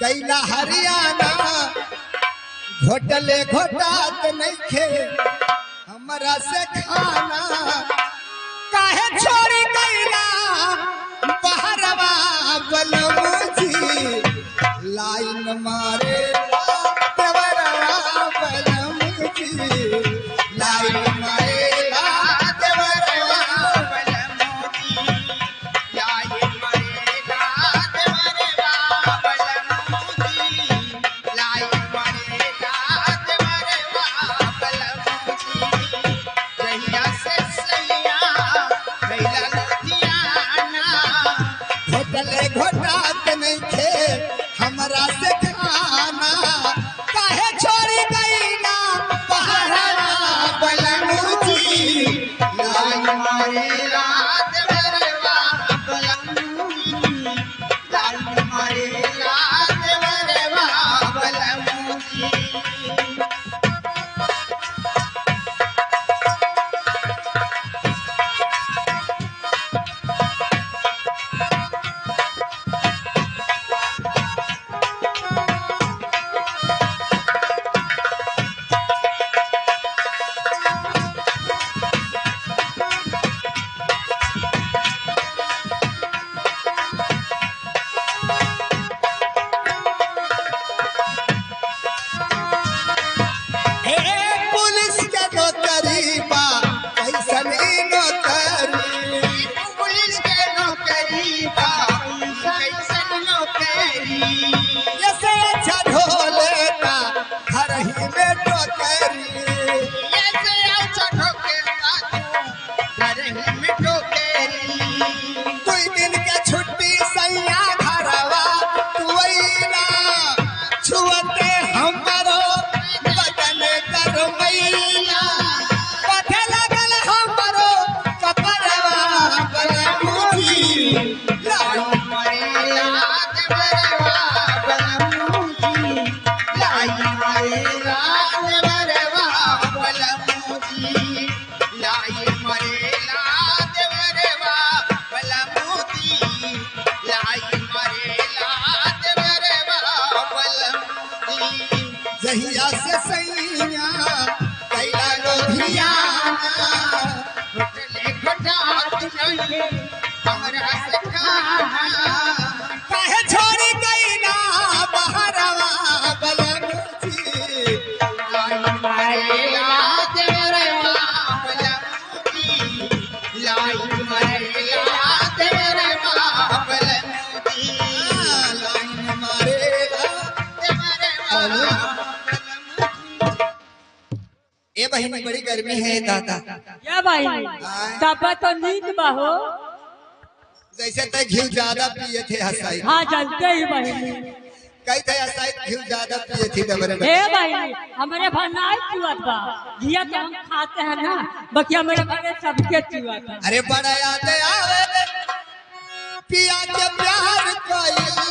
कैला हरियाणा घोटले घोटात नहीं खे हमरा से खाना काहे छोड़ी कैला बहरवा बलमुजी लाइन मारे देवरवा बलमुजी लाइन मारे देवरवा बलमुजी लाइन मारे देवरवा बलमुजी लाइन मारे देवरवा बलमुजी जहिया से सैया कैला लुधियाना घोटले घोटात नहीं थे हमरा से खाना काहे छोड़ी गईला पहाड़ा बलमुजी लाइन मारे रात बरवा बलमुजी लाइन मारे रात बरवा बलमुजी जहिया से सैया कैला लुधियाना घोटले घोटात नहीं हमरा से खाना काहे छोड़ी गईला बहरवा बलमुजी लाइन मारे रात बरवा बलमुजी लाइन मारे रात बरवा बलमुजी लाइन मारे रात बरवा ए बहिनी बड़ी गर्मी है दादा क्या भाई तापा तो नींद बाहो जैसे तय घी ज्यादा पिए थे हसाई हाँ जानते ही बहनी कई थे हसाई घी ज्यादा पिए थी डबरे में ए भाई हमारे भनाई चुआत बा घिया तो हम खाते हैं ना बाकी हमारे घरे सबके चुआत है अरे बड़ा याद आवे पिया के प्यार कोई